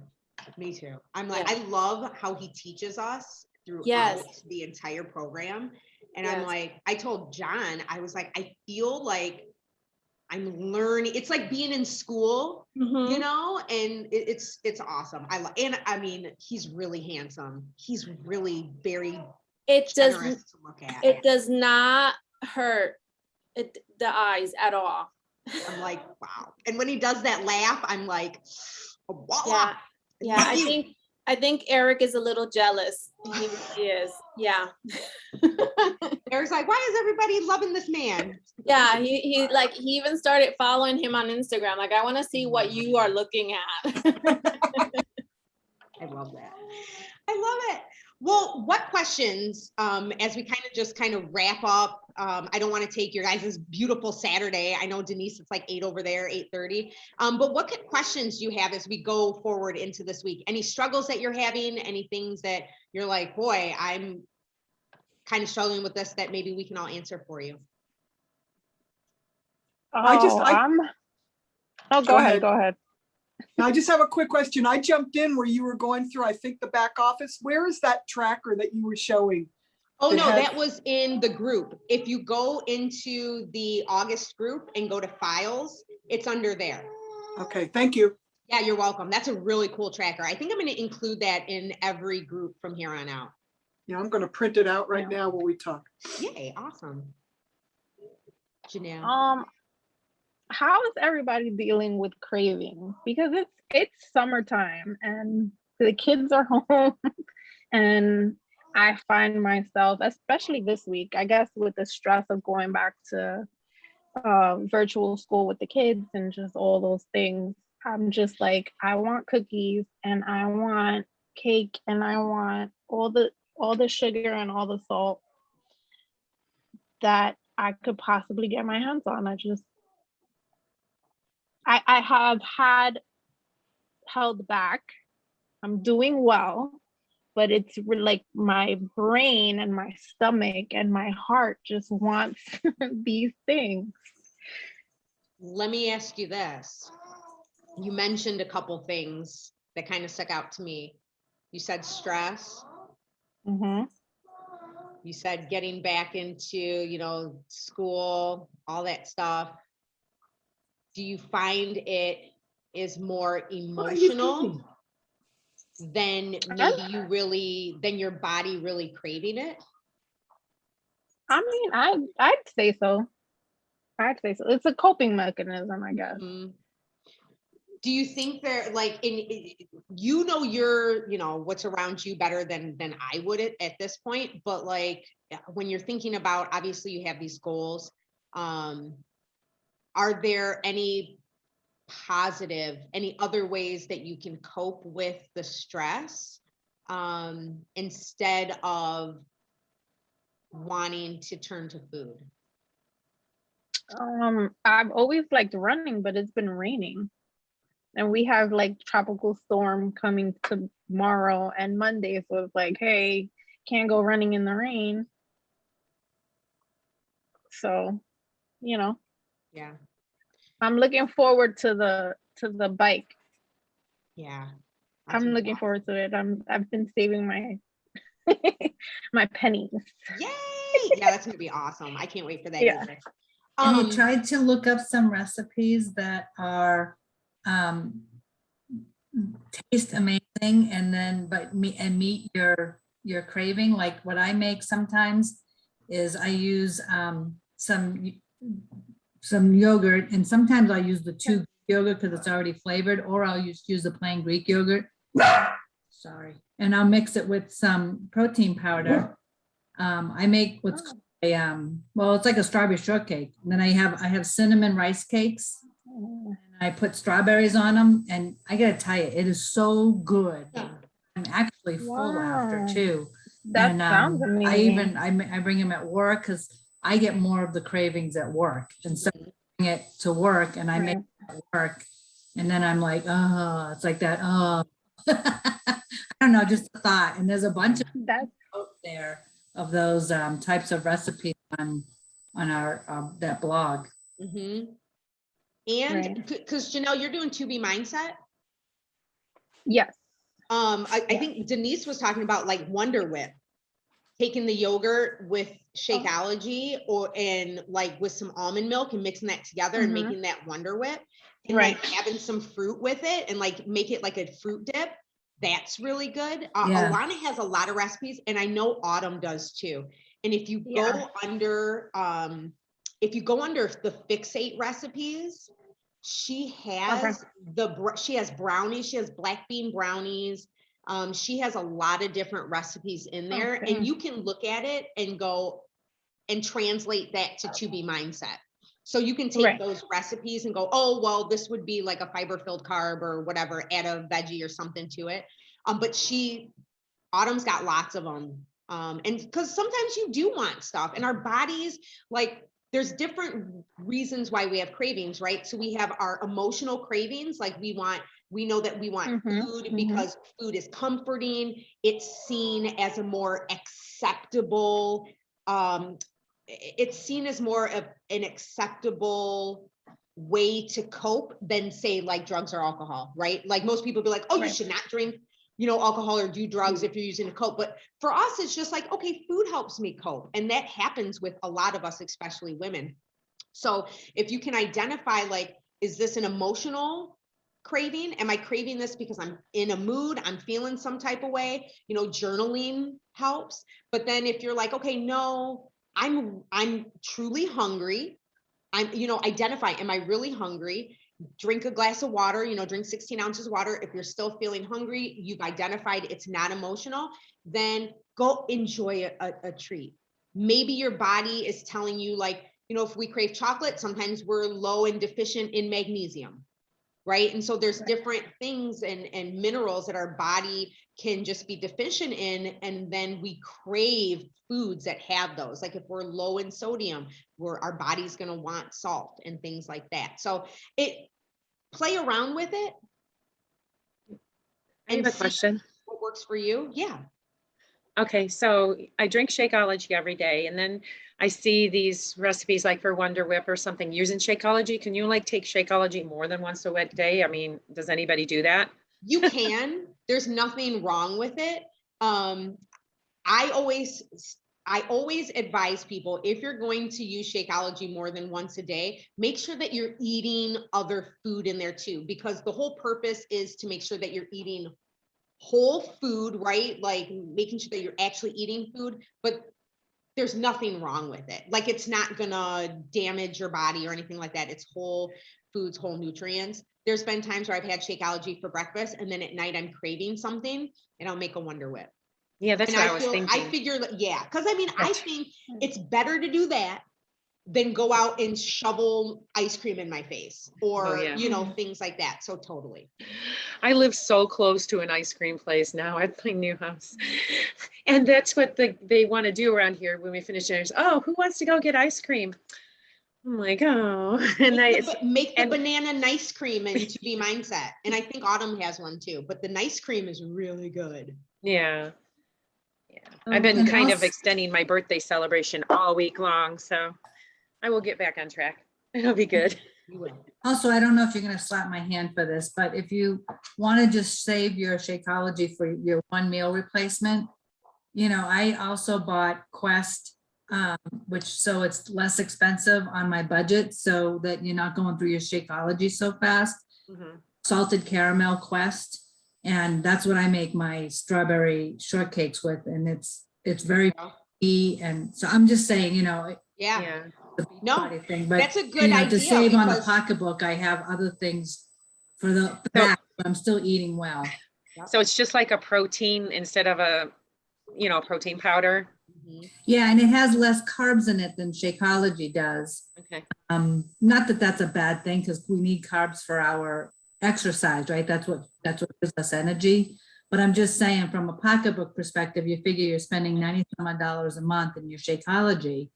Me too. I'm like, Yeah. I love how he teaches us throughout Yes. the entire program. And I'm Yes. like, I told John, I was like, I feel like I'm learning. It's like being in school, Mhm. and it's awesome. And I mean, he's really handsome. He's really very It generous to look at. does not hurt the eyes at all. I'm like, wow. And when he does that laugh, I'm like, oh, voila. Yeah. Yeah. Love you. I think Eric is a little jealous. He really is. Yeah. Eric's like, why is everybody loving this man? Yeah. He even started following him on Instagram. Like, I want to see what you are looking at. I love that. I love it. Well, what questions, as we kind of wrap up, I don't want to take your guys' beautiful Saturday. I know Denise, it's like 8 over there, 8:30. But what questions do you have as we go forward into this week? Any struggles that you're having? Any things that you're like, boy, I'm kind of struggling with this, that maybe we can all answer for you? Go ahead. Now, I just have a quick question. I jumped in where you were going through, I think, the back office. Where is that tracker that you were showing? Oh, It no, had- that was in the group. If you go into the August group and go to files, it's under there. Okay, thank you. Yeah, you're welcome. That's a really cool tracker. I think I'm going to include that in every group from here on out. Yeah, I'm going to print it out right now while we talk. Yay, awesome. Janelle. How is everybody dealing with cravings? Because it's summertime and the kids are home, and I find myself, especially this week, I guess with the stress of going back to virtual school with the kids and just all those things. I'm just like, I want cookies and I want cake and I want all the sugar and all the salt that I could possibly get my hands on. I have had held back. I'm doing well, but it's like my brain and my stomach and my heart just wants these things. Let me ask you this. You mentioned a couple things that kind of stuck out to me. You said stress. Mhm. You said getting back into, school, all that stuff. Do you find it is more What are you emotional thinking? than than your body really craving it? I mean, I'd say so. I'd say so. It's a coping mechanism, I guess. Mhm. Do you think there, like, what's around you better than I would at this point, but like, when you're thinking about, obviously you have these goals, are there any other ways that you can cope with the stress, instead of wanting to turn to food? I've always liked running, but it's been raining. And we have like tropical storm coming tomorrow and Monday. So it's like, hey, can't go running in the rain. So, Yeah, I'm looking forward to the bike. yeah. I'm looking forward to it. I've been saving my my pennies. Yay! Yeah, that's gonna be awesome. I can't wait for that. Yeah. Either. And I tried to look up some recipes that are taste amazing and then meet your craving. Like what I make sometimes is I use some yogurt, and sometimes I use the 2 yogurt because it's already flavored, or I'll use the plain Greek yogurt. Sorry. And I'll mix it with some protein powder. I make what's called well, it's like a strawberry shortcake. And then I have cinnamon rice cakes. And I put strawberries on them, and I gotta tell you, it is so good. I'm actually full after Wow. too. That sounds amazing. I bring them at work because I get more of the cravings at work, and so I bring it to work and I make it at work, and then I'm like, oh, it's like that. Oh, I don't know, just a thought. And there's a bunch of That's out there of those types of recipes on our that blog. Mm-hmm. And because Janelle, you're doing 2B Mindset. yes. I think Denise was talking about like Wonder Whip, taking the yogurt with Shakeology and like with some almond milk and mixing that together and making that Wonder Whip, and like having some fruit with it and like make it like a fruit dip. That's really good. Alana has a lot of recipes, and I know Autumn does too. And if you go under, the Fixate recipes, she has she has brownies. She has black bean brownies. She has a lot of different recipes in there, and you can look at it and go and translate that to 2B Mindset. So you can take those recipes and go, oh, well, this would be like a fiber-filled carb or whatever, add a veggie or something to it. But Autumn's got lots of them. And because sometimes you do want stuff, and our bodies, like, there's different reasons why we have cravings, right? So we have our emotional cravings, like we know that we want food because food is comforting. It's seen as a more acceptable, it's seen as more of an acceptable way to cope than, say, like drugs or alcohol, right? Like most people be like, oh, you should not drink, alcohol or do drugs if you're using a cope. But for us, it's just like, okay, food helps me cope. And that happens with a lot of us, especially women. So if you can identify, like, is this an emotional craving? Am I craving this because I'm in a mood? I'm feeling some type of way, journaling helps. But then if you're like, okay, no, I'm truly hungry. Identify, am I really hungry? Drink a glass of water, drink 16 ounces of water. If you're still feeling hungry, you've identified it's not emotional, then go enjoy a treat. Maybe your body is telling you, like, if we crave chocolate, sometimes we're low and deficient in magnesium. Right. And so there's different things and minerals that our body can just be deficient in. And then we crave foods that have those. Like if we're low in sodium, our body's going to want salt and things like that. So play around with it. I have a question. What works for you? Yeah. Okay, so I drink Shakeology every day, and then I see these recipes like for Wonder Whip or something using Shakeology. Can you like take Shakeology more than once a day? I mean, does anybody do that? You can. There's nothing wrong with it. I always advise people, if you're going to use Shakeology more than once a day, make sure that you're eating other food in there too, because the whole purpose is to make sure that you're eating whole food, right? Like making sure that you're actually eating food, but there's nothing wrong with it. Like it's not gonna damage your body or anything like that. It's whole foods, whole nutrients. There's been times where I've had Shakeology for breakfast, and then at night I'm craving something and I'll make a Wonder Whip. Yeah, that's And what I was thinking. I figure, yeah, because I mean, I think it's better to do that than go out and shovel ice cream in my face or, Oh, yeah. things like that. So totally. I live so close to an ice cream place now at my new house. And that's what they want to do around here when we finish dinner. Oh, who wants to go get ice cream? I'm like, oh. And Make the banana nice cream into be mindset. And I think Autumn has one too, but the nice cream is really good. yeah. Oh, I've been and kind of also- extending my birthday celebration all week long, so I will get back on track. It'll be good. You will. Also, I don't know if you're gonna slap my hand for this, but if you want to just save your Shakeology for your one meal replacement, I also bought Quest, which so it's less expensive on my budget, so that you're not going through your Shakeology so fast. Mhm. Salted caramel Quest, and that's what I make my strawberry shortcakes with, and it's very key. And so I'm just saying, Yeah. Yeah. the No, party thing, but that's a good idea. to save on the because- pocketbook, I have other things for the back, but I'm still eating well. So it's just like a protein instead of a, protein powder. Mhm. Yeah, and it has less carbs in it than Shakeology does. Okay. Not that that's a bad thing, because we need carbs for our exercise, right? That's what gives us energy. But I'm just saying, from a pocketbook perspective, you figure you're spending $90 a month in your Shakeology.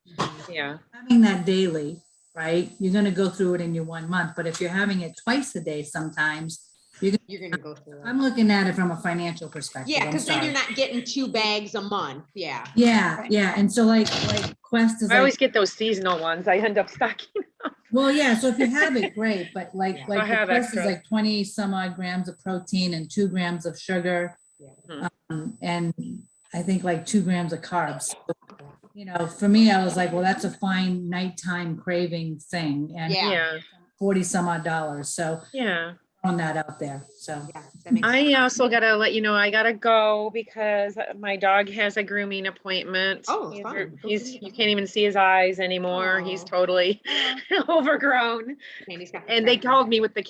Yeah. Having that daily, right? You're gonna go through it in your 1 month, but if you're having it twice a day, sometimes You're gonna go through it. I'm looking at it from a financial perspective. Yeah, I'm because then sorry. you're not getting 2 bags a month. Yeah. Yeah, and so like Quest is I always like, get those seasonal ones. I end up stocking. well, yeah, so if you have it, great, but like, Yeah. like I the have Quest is extras. like 20 some odd grams of protein and 2 grams of sugar. Mhm. And I think like 2 grams of carbs. For me, I was like, well, that's a fine nighttime craving thing, and Yeah. Yeah. 40 some odd dollars, so Yeah. throwing that out there, so. Yeah, that makes sense. I also gotta let you know, I gotta go because my dog has a grooming appointment. Oh, He's fun. you can't even see his eyes anymore. He's Aw. totally overgrown. Candy's got the And they tracker. called me with the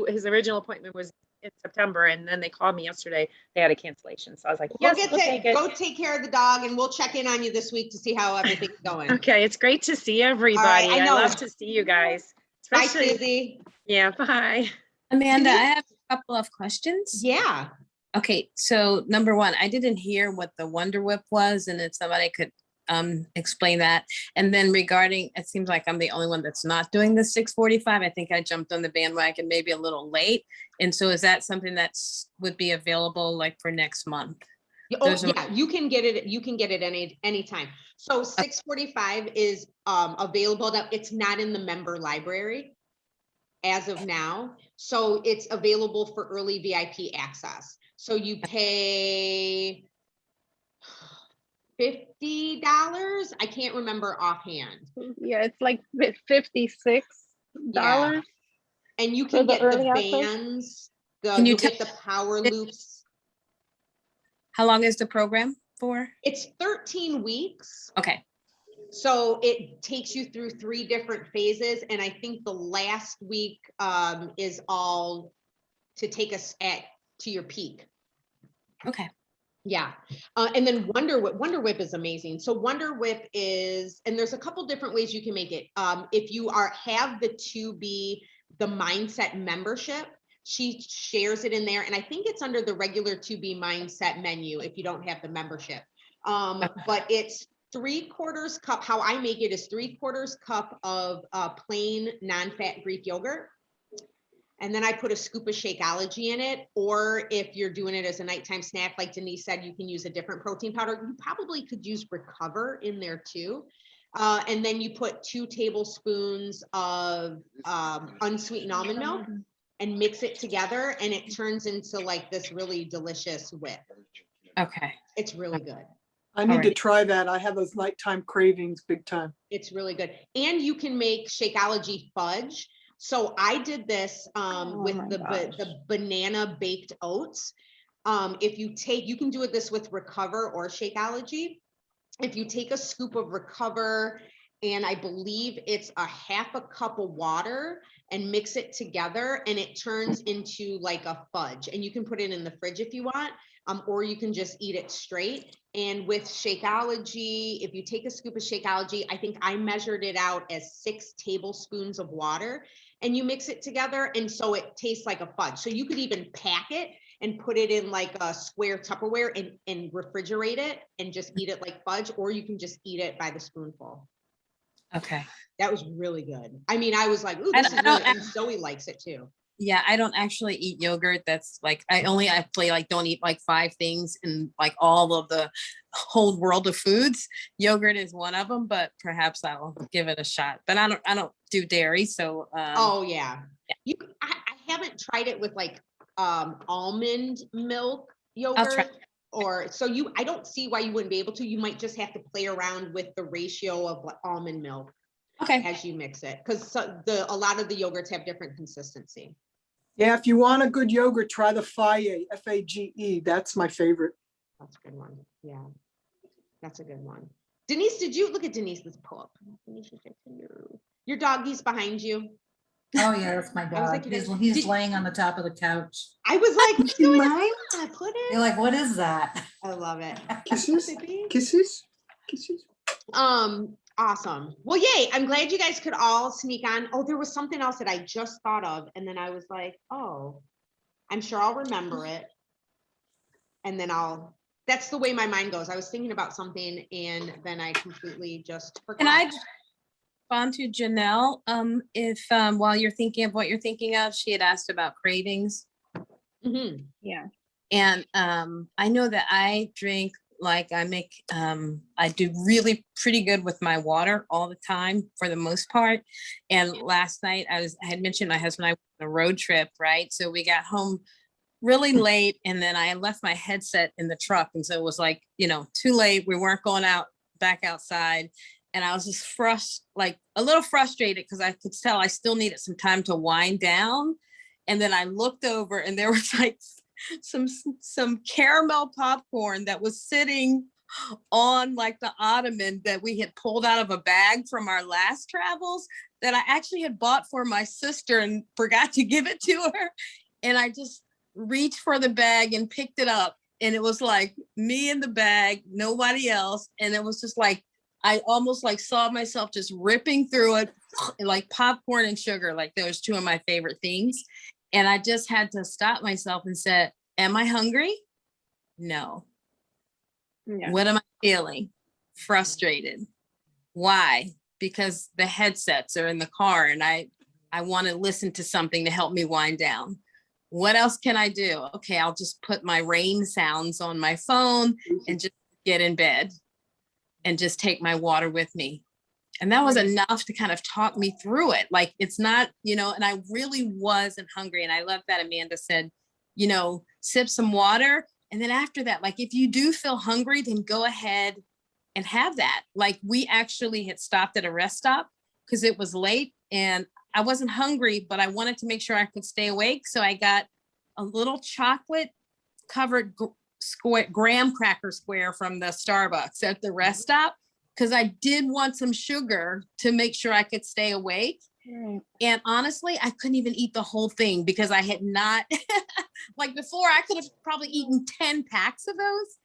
his original appointment was in September, and then they called me yesterday. They had a cancellation. So I was like, We'll yes, we'll take it. go take care of the dog, and we'll check in on you this week to see how everything's going. Okay, it's great to see everybody. I I know. love to see you guys. Bye, Especially, Susie. yeah, bye. Amanda, I Denise? have a couple of questions. Yeah. Okay, so number one, I didn't hear what the Wonder Whip was, and if somebody could explain that. And then regarding, it seems like I'm the only one that's not doing the 645. I think I jumped on the bandwagon maybe a little late. And so is that something that's would be available like for next month? Oh, Those are- yeah, you can get it anytime. So 645 is available. It's not in the member library as of now. So it's available for early VIP access. So you pay $50. I can't remember offhand. Yeah, it's like $56. Yeah. And you For can the get the early access? bands, Can you you'll get tell- the power loops. How long is the program for? It's 13 weeks. Okay, So it takes you through 3 different phases. And I think the last week is all to take us to your peak. okay. Yeah. And then Wonder Whip is amazing. So Wonder Whip is, and there's a couple different ways you can make it. If you have the 2B, the Mindset membership, she shares it in there. And I think it's under the regular 2B Mindset menu if you don't have the membership. But it's 3/4 cup. How I make it is 3/4 cup of plain non-fat Greek yogurt. And then I put a scoop of Shakeology in it. Or if you're doing it as a nighttime snack, like Denise said, you can use a different protein powder. You probably could use Recover in there too. And then you put 2 tablespoons of unsweetened almond milk and mix it together. And it turns into like this really delicious whip. Okay. It's really good. I need to Alrighty. try that. I have those nighttime cravings big time. It's really good. And you can make Shakeology fudge. So I did this with my the gosh. banana baked oats. If you can do this with Recover or Shakeology. If you take a scoop of Recover, and I believe it's a 1/2 cup of water, and mix it together, and it turns into like a fudge. And you can put it in the fridge if you want, or you can just eat it straight. And with Shakeology, if you take a scoop of Shakeology, I think I measured it out as 6 tablespoons of water, and you mix it together. And so it tastes like a fudge. So you could even pack it and put it in like a square Tupperware and refrigerate it and just eat it like fudge, or you can just eat it by the spoonful. Okay. That was really good. I mean, I was like, ooh, I this is don't- really, and Zoe likes it too. Yeah, I don't actually eat yogurt. That's like, I actually like don't eat like 5 things in like all of the whole world of foods. Yogurt is one of them, but perhaps I'll give it a shot. But I don't do dairy. So, Oh yeah. I haven't tried it with like almond milk yogurt or so I don't see why you wouldn't be able to. You might just have to play around with the ratio of almond milk okay. as you mix it, because a lot of the yogurts have different consistency. Yeah, if you want a good yogurt, try the Fage, F-A-G-E. That's my favorite. That's a good one. Yeah, that's a good one. Denise, did you look at Denise's pull up? Your doggy's behind you. Oh, yeah, that's my I was like, dog. did- He's laying on the top of the couch. I was like, what's going on? Put You're it. like, what is that? I love it. Kisses, Sippy. kisses, kisses. Awesome. Well, yay. I'm glad you guys could all sneak on. Oh, there was something else that I just thought of. And then I was like, oh, I'm sure I'll remember it. And then that's the way my mind goes. I was thinking about something and then I completely just forgot. Can I respond to Janelle? If while you're thinking of what you're thinking of, she had asked about cravings. Mhm. Yeah. And I know that I drink, like I do really pretty good with my water all the time for the most part. And last night I had mentioned my husband and I went on a road trip, right? So we got home really late and then I left my headset in the truck. And so it was like, too late. We weren't going back outside. And I was just like a little frustrated because I could tell I still needed some time to wind down. And then I looked over and there was like some caramel popcorn that was sitting on like the ottoman that we had pulled out of a bag from our last travels that I actually had bought for my sister and forgot to give it to her. And I just reached for the bag and picked it up. And it was like me in the bag, nobody else. And it was just like, I almost like saw myself just ripping through it like popcorn and sugar. Like those 2 of my favorite things. And I just had to stop myself and said, am I hungry? No. Yeah. What am I feeling? Frustrated. Why? Because the headsets are in the car and I want to listen to something to help me wind down. What else can I do? Okay, I'll just put my rain sounds on my phone and just get in bed and just take my water with me. And that was enough to kind of talk me through it. Like, it's not, and I really wasn't hungry. And I love that Amanda said, sip some water. And then after that, like, if you do feel hungry, then go ahead and have that. Like, we actually had stopped at a rest stop because it was late and I wasn't hungry, but I wanted to make sure I could stay awake. So I got a little chocolate covered graham cracker square from the Starbucks at the rest stop, because I did want some sugar to make sure I could stay awake. Right. And honestly, I couldn't even eat the whole thing because I had not, like before, I could have probably eaten 10 packs of those.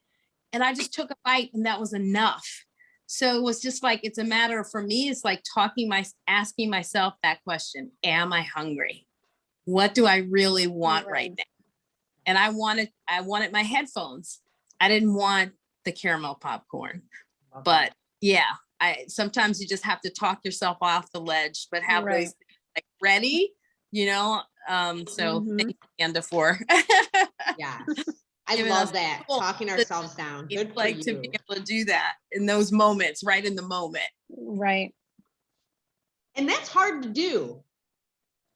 and I just took a bite and that was enough. So it was just like, it's a matter of, for me, it's like asking myself that question, am I hungry? What do I really want right now? And I wanted my headphones. I didn't want the caramel popcorn, but yeah, sometimes you just have to talk yourself off the ledge, but have Right. those like ready, you know? So Mhm. thank you, Amanda, for Yes. I Giving love us that, tools talking that ourselves down. Good for like to you. be able to do that in those moments, right in the moment. Right. And that's hard to do.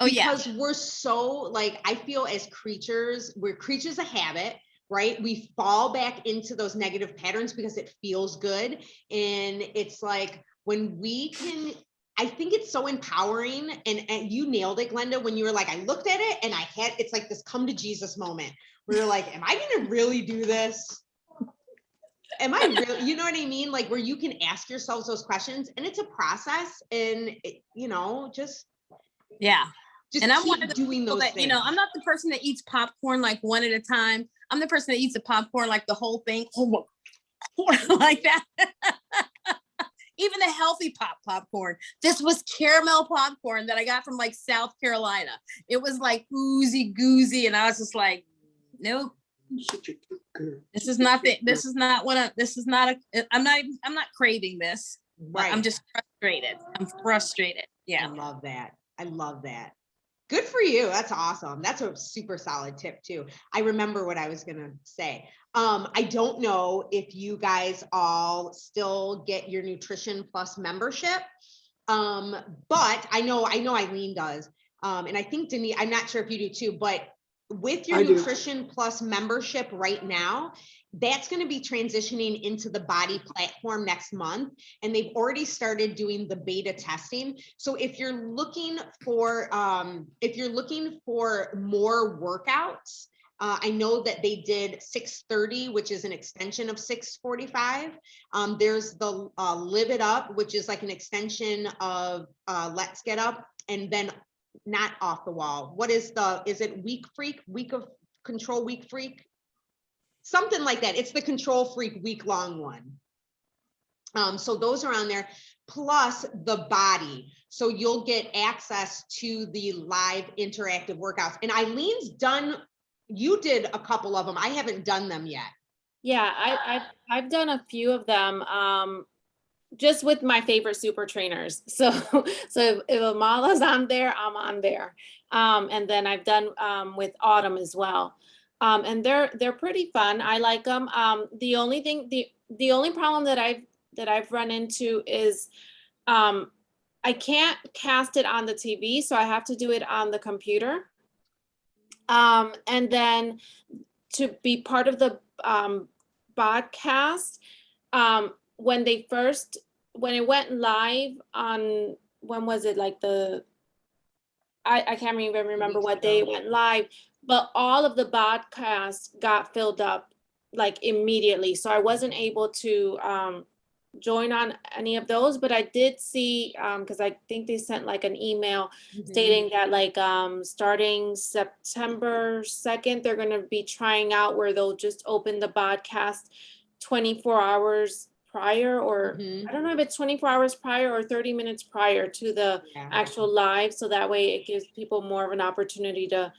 Oh yeah, Because we're so, like, I feel as creatures, we're creatures of habit, right? We fall back into those negative patterns because it feels good. And it's like when we can, I think it's so empowering. And you nailed it, Glenda, when you were like, I looked at it and it's like this come to Jesus moment where you're like, am I gonna really do this? Am I really, you know what I mean? Like where you can ask yourselves those questions, and it's a process, and just yeah. And I'm one keep of the doing people those that, things. I'm not the person that eats popcorn like one at a time. I'm the person that eats the popcorn like the whole thing, like that. Even the healthy popcorn. This was caramel popcorn that I got from like South Carolina. It was like oozy goozy, and I was just like, nope. This is not I'm not craving this. But I'm just frustrated. I'm frustrated. Yeah. I love that. I love that. Good for you. That's awesome. That's a super solid tip too. I remember what I was going to say. I don't know if you guys all still get your Nutrition Plus membership. But I know Eileen does. And I think Denise, I'm not sure if you do too, but with your I do. Nutrition Plus membership right now, that's going to be transitioning into the Body platform next month. And they've already started doing the beta testing. So if you're looking for more workouts, I know that they did 6:30, which is an extension of 6:45. There's the Live It Up, which is like an extension of Let's Get Up, and then not Off the Wall. What is it Week Freak, Week of Control, Week Freak? Something like that. It's the Control Freak week-long one. So those are on there, plus the Body. So you'll get access to the live interactive workouts. And Eileen's you did a couple of them. I haven't done them yet. Yeah, I've done a few of them, just with my favorite super trainers. So if Amala's on there, I'm on there. And then I've done with Autumn as well. And they're pretty fun. I like them. The only problem that I've run into is I can't cast it on the TV, so I have to do it on the computer. And then to be part of the podcast, when it went live on, when was it, like I can't even remember what day it went live, but all of the podcasts got filled up like immediately. So I wasn't able to join on any of those, but I did see, because I think they sent like an email stating that like starting September 2nd, they're going to be trying out where they'll just open the podcast 24 hours prior, or I don't know if it's 24 hours prior or 30 minutes prior to the actual live. So that way it gives people more of an opportunity to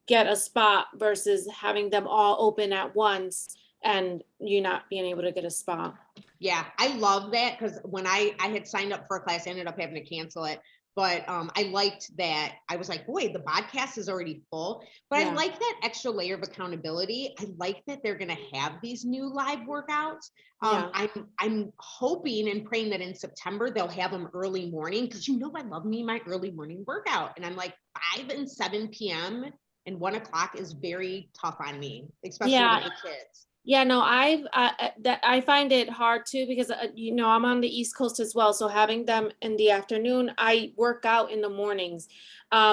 get a spot versus having them all open at once and you not being able to get a spot. Yeah, I love that, because when I had signed up for a class, I ended up having to cancel it. But I liked that. I was like, boy, the podcast is already full. But I like that extra layer of accountability. I like that they're going to have these new live workouts. I'm hoping and praying that in September they'll have them early morning, because I love me my early morning workout. And I'm like 5 and 7 p.m. and 1 o'clock is very tough on me, especially with the kids. Yeah, no, I find it hard too, because I'm on the East Coast as well. So having them in the afternoon, I work out in the mornings.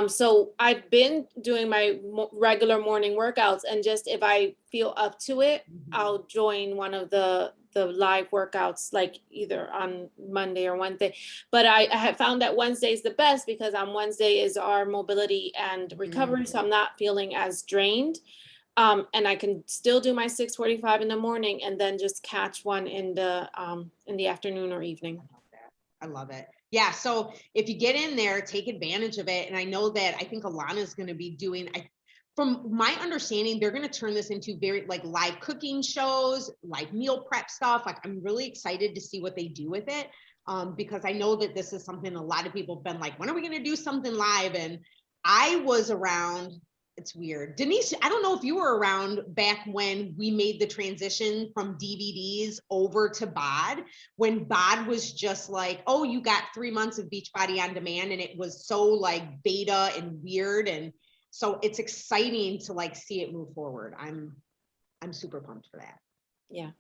So I've been doing my regular morning workouts, and just if I feel up to it, I'll join one of the live workouts, like either on Monday or Wednesday. But I have found that Wednesday is the best, because on Wednesday is our mobility and recovery, so I'm not feeling as drained. And I can still do my 6:45 in the morning and then just catch one in the afternoon or evening. I love it. Yeah. So if you get in there, take advantage of it. And I know that I think Alana is going to be doing, from my understanding, they're going to turn this into very like live cooking shows, like meal prep stuff. Like I'm really excited to see what they do with it. Because I know that this is something a lot of people have been like, when are we going to do something live? And I was around. It's weird. Denise, I don't know if you were around back when we made the transition from DVDs over to BOD, when BOD was just like, oh, you got 3 months of Beachbody on demand, and it was so like beta and weird. And so it's exciting to like see it move forward. I'm super pumped for that. Yeah.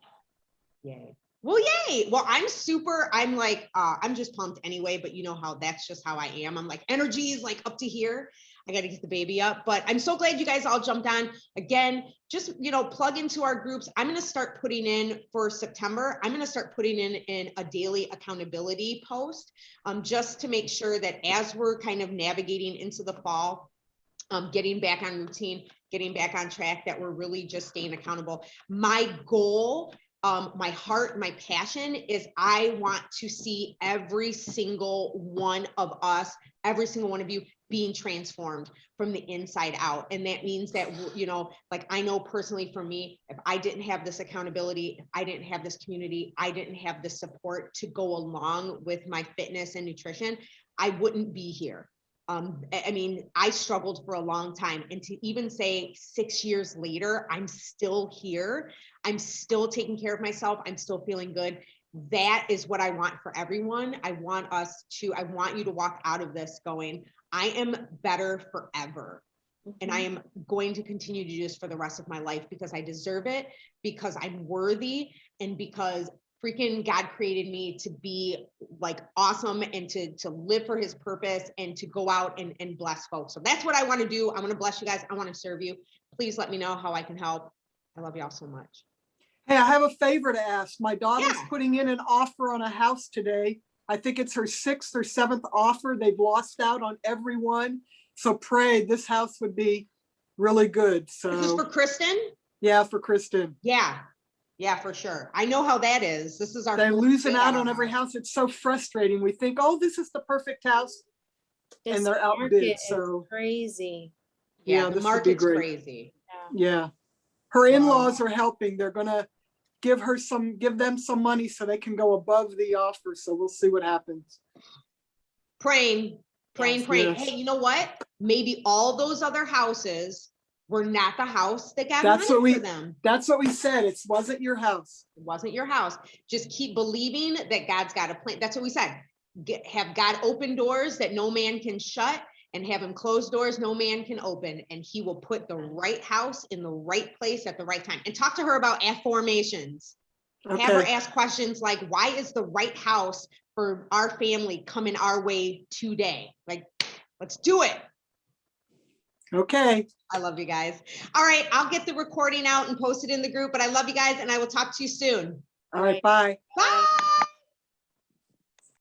Yay. Well, yay. Well, I'm like, I'm just pumped anyway, but you know how that's just how I am. I'm like, energy is like up to here. I got to get the baby up, but I'm so glad you guys all jumped on. Again, just, plug into our groups. I'm going to start putting in for September. I'm going to start putting in a daily accountability post, just to make sure that as we're kind of navigating into the fall, getting back on routine, getting back on track, that we're really just staying accountable. My goal, my heart, my passion is I want to see every single one of us, every single one of you being transformed from the inside out. And that means that, like I know personally for me, if I didn't have this accountability, if I didn't have this community, I didn't have the support to go along with my fitness and nutrition, I wouldn't be here. I mean, I struggled for a long time, and to even say 6 years later, I'm still here. I'm still taking care of myself. I'm still feeling good. That is what I want for everyone. I want you to walk out of this going, I am better forever. And I am going to continue to do this for the rest of my life because I deserve it, because I'm worthy, and because freaking God created me to be like awesome and to live for his purpose and to go out and bless folks. So that's what I want to do. I want to bless you guys. I want to serve you. Please let me know how I can help. I love y'all so much. Hey, I have a favor to ask. My daughter's Yeah. putting in an offer on a house today. I think it's her 6th or 7th offer. They've lost out on everyone. So pray this house would be really good. This is for So Kristen. yeah, for Kristen. Yeah, for sure. I know how that is. This is our They're first losing bid out our on every house. house. It's so frustrating. We think, oh, this is the perfect house. This And they're outbid, market is so- crazy. Yeah, Yeah, the this would be market's great. crazy. Yeah. Her in-laws are helping. They're gonna give them some money so they can go above the offer. So we'll see what happens. Praying. Yes. Hey, you know what? Maybe all those other houses were not the house that God That's wanted what for them. That's what we said. It wasn't your house. It wasn't your house. Just keep believing that God's got a plan. That's what we said. Have God open doors that no man can shut, and have him close doors no man can open. And he will put the right house in the right place at the right time. And talk to her about affirmations. Have her Okay. ask questions like, why is the right house for our family coming our way today? Like, let's do it. Okay. I love you guys. All right, I'll get the recording out and post it in the group, but I love you guys, and I will talk to you soon. All right. Bye. Bye.